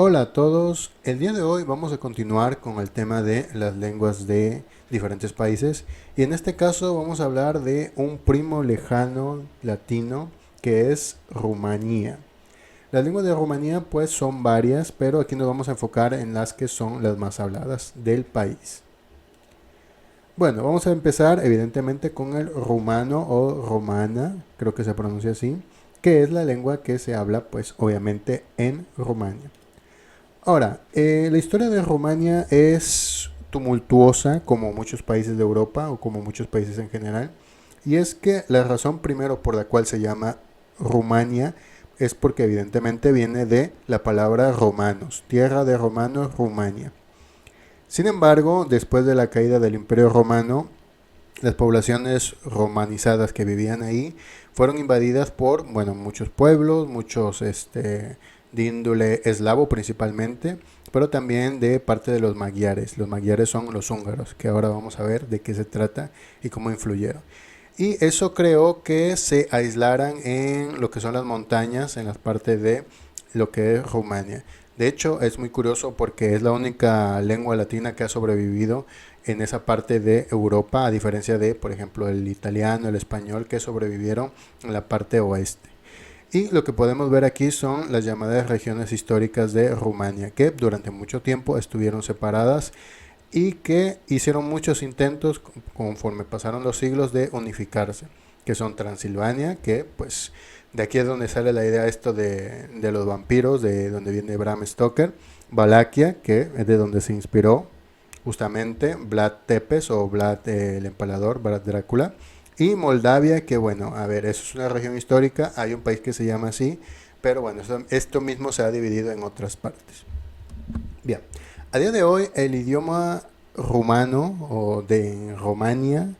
Hola a todos, el día de hoy vamos a continuar con el tema de las lenguas de diferentes países y en este caso vamos a hablar de un primo lejano latino que es Rumanía. Las lenguas de Rumanía pues son varias, pero aquí nos vamos a enfocar en las que son las más habladas del país. Bueno, vamos a empezar evidentemente con el rumano o romana, creo que se pronuncia así, que es la lengua que se habla pues obviamente en Rumania. Ahora, la historia de Rumania es tumultuosa como muchos países de Europa o como muchos países en general. Y es que la razón primero por la cual se llama Rumania es porque evidentemente viene de la palabra romanos, tierra de romanos, Rumania. Sin embargo, después de la caída del Imperio Romano, las poblaciones romanizadas que vivían ahí fueron invadidas por, bueno, muchos pueblos, muchos de índole eslavo principalmente, pero también de parte de los magiares. Los magiares son los húngaros, que ahora vamos a ver de qué se trata y cómo influyeron. Y eso creó que se aislaran en lo que son las montañas, en las partes de lo que es Rumania. De hecho, es muy curioso porque es la única lengua latina que ha sobrevivido en esa parte de Europa, a diferencia de, por ejemplo, el italiano, el español, que sobrevivieron en la parte oeste. Y lo que podemos ver aquí son las llamadas regiones históricas de Rumania, que durante mucho tiempo estuvieron separadas y que hicieron muchos intentos conforme pasaron los siglos de unificarse, que son Transilvania, que pues de aquí es donde sale la idea esto de los vampiros, de donde viene Bram Stoker, Valaquia, que es de donde se inspiró justamente Vlad Tepes o Vlad el Empalador, Vlad Drácula, y Moldavia, que bueno, a ver, eso es una región histórica, hay un país que se llama así, pero bueno, esto mismo se ha dividido en otras partes. Bien, a día de hoy el idioma rumano o de Romania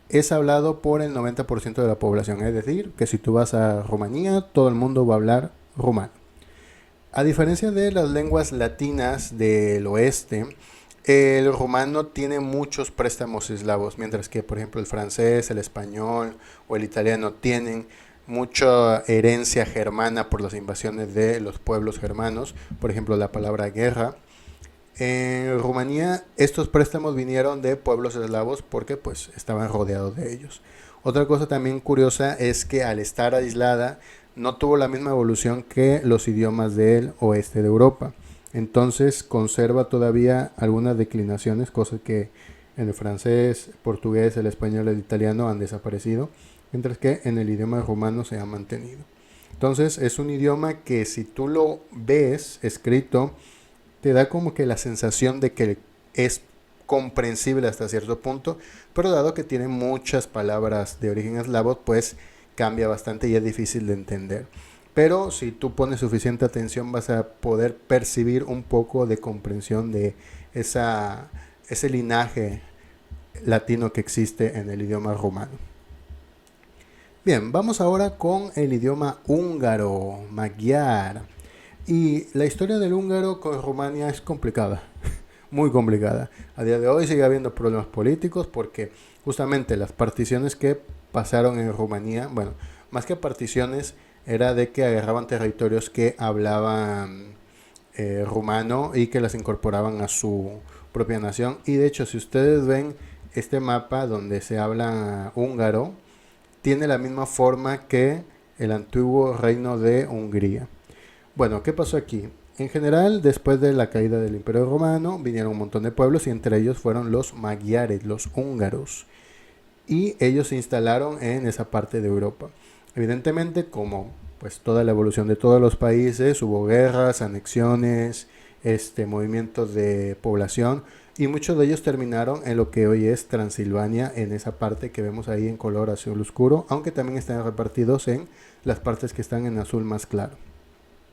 es hablado por el 90% de la población, es decir, que si tú vas a Rumanía, todo el mundo va a hablar rumano. A diferencia de las lenguas latinas del oeste, el rumano tiene muchos préstamos eslavos, mientras que, por ejemplo, el francés, el español o el italiano tienen mucha herencia germana por las invasiones de los pueblos germanos, por ejemplo, la palabra guerra. En Rumanía estos préstamos vinieron de pueblos eslavos porque pues estaban rodeados de ellos. Otra cosa también curiosa es que al estar aislada no tuvo la misma evolución que los idiomas del oeste de Europa. Entonces conserva todavía algunas declinaciones, cosas que en el francés, portugués, el español, el italiano han desaparecido, mientras que en el idioma rumano se ha mantenido. Entonces es un idioma que si tú lo ves escrito, te da como que la sensación de que es comprensible hasta cierto punto, pero dado que tiene muchas palabras de origen eslavo, pues cambia bastante y es difícil de entender. Pero si tú pones suficiente atención vas a poder percibir un poco de comprensión de ese linaje latino que existe en el idioma rumano. Bien, vamos ahora con el idioma húngaro, magyar. Y la historia del húngaro con Rumania es complicada, muy complicada. A día de hoy sigue habiendo problemas políticos porque justamente las particiones que pasaron en Rumanía, bueno, más que particiones, era de que agarraban territorios que hablaban rumano y que las incorporaban a su propia nación. Y de hecho, si ustedes ven este mapa donde se habla húngaro, tiene la misma forma que el antiguo reino de Hungría. Bueno, ¿qué pasó aquí? En general, después de la caída del Imperio Romano, vinieron un montón de pueblos y entre ellos fueron los magiares, los húngaros. Y ellos se instalaron en esa parte de Europa. Evidentemente, como pues toda la evolución de todos los países, hubo guerras, anexiones, movimientos de población y muchos de ellos terminaron en lo que hoy es Transilvania, en esa parte que vemos ahí en color azul oscuro, aunque también están repartidos en las partes que están en azul más claro.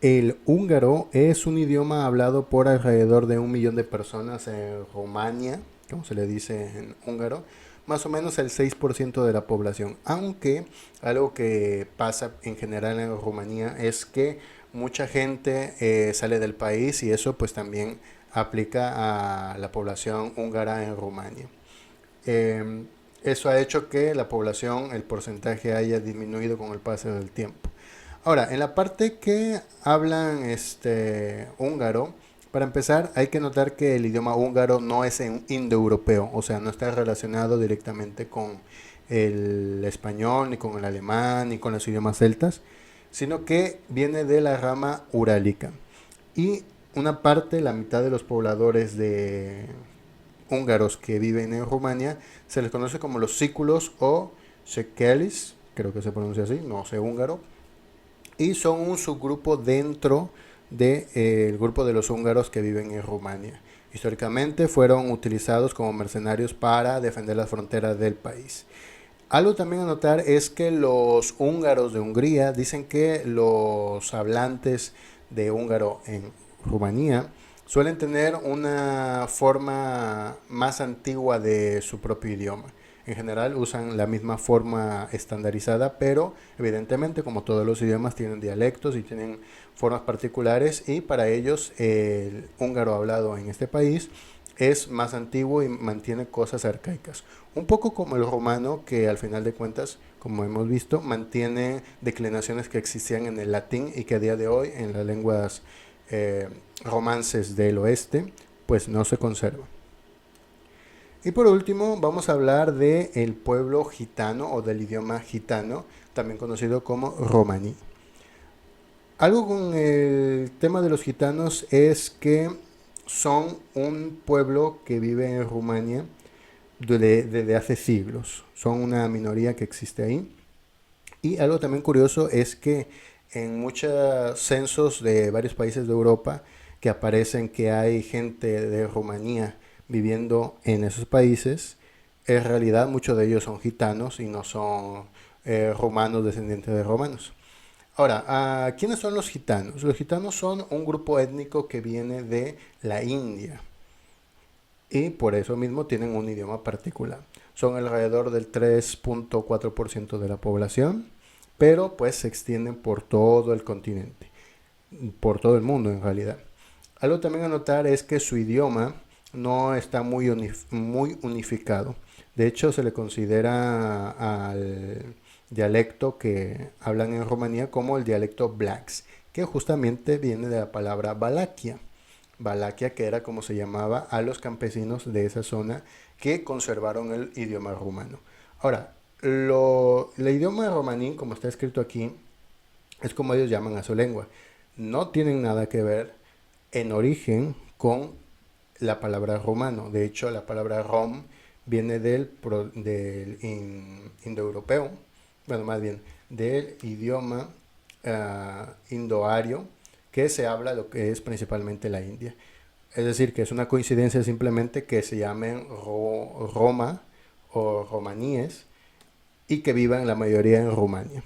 El húngaro es un idioma hablado por alrededor de 1 millón de personas en Rumania, como se le dice en húngaro, más o menos el 6% de la población. Aunque algo que pasa en general en Rumanía es que mucha gente sale del país y eso pues también aplica a la población húngara en Rumania. Eh, Eso ha hecho que la población, el porcentaje haya disminuido con el paso del tiempo. Ahora, en la parte que hablan húngaro, para empezar hay que notar que el idioma húngaro no es indoeuropeo, o sea, no está relacionado directamente con el español, ni con el alemán, ni con los idiomas celtas, sino que viene de la rama urálica. Y una parte, la mitad de los pobladores de húngaros que viven en Rumania, se les conoce como los sículos o sekelis, creo que se pronuncia así, no sé húngaro, y son un subgrupo dentro del grupo de los húngaros que viven en Rumania. Históricamente fueron utilizados como mercenarios para defender las fronteras del país. Algo también a notar es que los húngaros de Hungría dicen que los hablantes de húngaro en Rumanía suelen tener una forma más antigua de su propio idioma. En general usan la misma forma estandarizada, pero evidentemente como todos los idiomas tienen dialectos y tienen formas particulares, y para ellos el húngaro hablado en este país es más antiguo y mantiene cosas arcaicas. Un poco como el romano, que al final de cuentas, como hemos visto, mantiene declinaciones que existían en el latín y que a día de hoy en las lenguas romances del oeste pues no se conservan. Y por último vamos a hablar del pueblo gitano o del idioma gitano, también conocido como romaní. Algo con el tema de los gitanos es que son un pueblo que vive en Rumania desde hace siglos. Son una minoría que existe ahí. Y algo también curioso es que en muchos censos de varios países de Europa que aparecen que hay gente de Rumanía viviendo en esos países, en realidad muchos de ellos son gitanos y no son romanos descendientes de romanos. Ahora, ¿quiénes son los gitanos? Los gitanos son un grupo étnico que viene de la India y por eso mismo tienen un idioma particular. Son alrededor del 3.4% de la población, pero pues se extienden por todo el continente, por todo el mundo en realidad. Algo también a notar es que su idioma no está muy unificado. De hecho, se le considera al dialecto que hablan en Rumanía como el dialecto Blacks, que justamente viene de la palabra Valaquia. Valaquia, que era como se llamaba a los campesinos de esa zona que conservaron el idioma rumano. Ahora, el idioma romaní, como está escrito aquí, es como ellos llaman a su lengua. No tienen nada que ver en origen con la palabra romano. De hecho, la palabra rom viene del indoeuropeo, bueno, más bien del idioma indoario que se habla lo que es principalmente la India. Es decir, que es una coincidencia simplemente que se llamen Roma o romaníes y que vivan la mayoría en Rumania.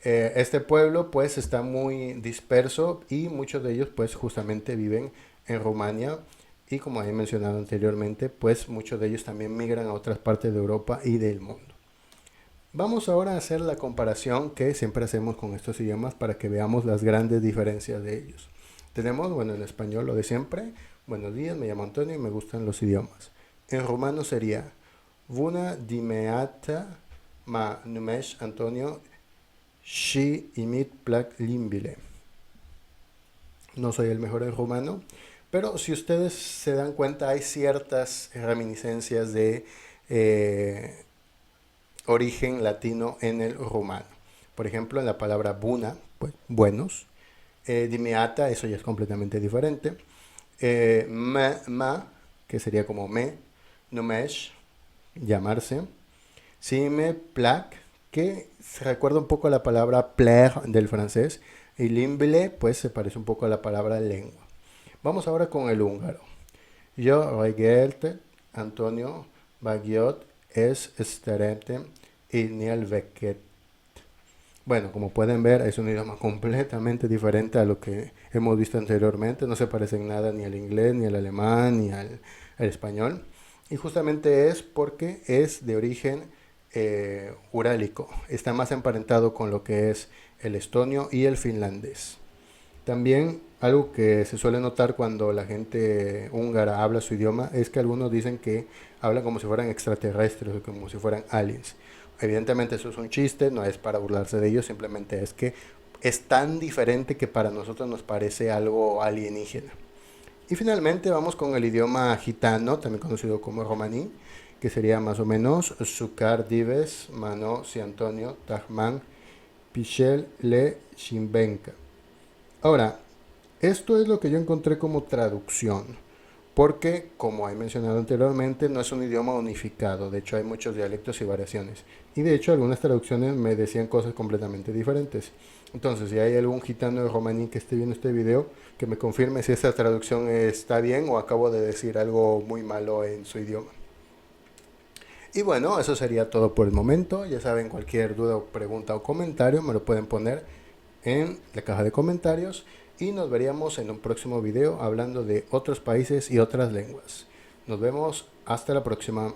Este pueblo pues está muy disperso y muchos de ellos pues justamente viven en Rumania y como he mencionado anteriormente pues muchos de ellos también migran a otras partes de Europa y del mundo. Vamos ahora a hacer la comparación que siempre hacemos con estos idiomas para que veamos las grandes diferencias de ellos. Tenemos, bueno, en español lo de siempre, buenos días, me llamo Antonio y me gustan los idiomas. En rumano sería Bună dimineața, mă numesc Antonio și imit plac limbile. No soy el mejor en rumano, pero si ustedes se dan cuenta hay ciertas reminiscencias de origen latino en el rumano. Por ejemplo, en la palabra buna, pues, buenos. Dimineața, eso ya es completamente diferente. Ma, que sería como me, numesh, llamarse. Si me plac, que se recuerda un poco a la palabra plaire del francés. Y limbile, pues se parece un poco a la palabra lengua. Vamos ahora con el húngaro. Yo regelte Antonio Bagiot es starete y nyelveket. Bueno, como pueden ver, es un idioma completamente diferente a lo que hemos visto anteriormente. No se parece en nada ni al inglés, ni al alemán, ni al español. Y justamente es porque es de origen urálico. Está más emparentado con lo que es el estonio y el finlandés. También algo que se suele notar cuando la gente húngara habla su idioma es que algunos dicen que hablan como si fueran extraterrestres o como si fueran aliens. Evidentemente eso es un chiste, no es para burlarse de ellos, simplemente es que es tan diferente que para nosotros nos parece algo alienígena. Y finalmente vamos con el idioma gitano, también conocido como romaní, que sería más o menos Sukar Dives, Mano, Si Antonio, Tahman, Pichel, Le, Shimbenka. Ahora, esto es lo que yo encontré como traducción, porque, como he mencionado anteriormente, no es un idioma unificado, de hecho hay muchos dialectos y variaciones, y de hecho algunas traducciones me decían cosas completamente diferentes. Entonces, si hay algún gitano de romaní que esté viendo este video, que me confirme si esa traducción está bien o acabo de decir algo muy malo en su idioma. Y bueno, eso sería todo por el momento. Ya saben, cualquier duda o pregunta o comentario me lo pueden poner en la caja de comentarios y nos veríamos en un próximo video hablando de otros países y otras lenguas. Nos vemos, hasta la próxima.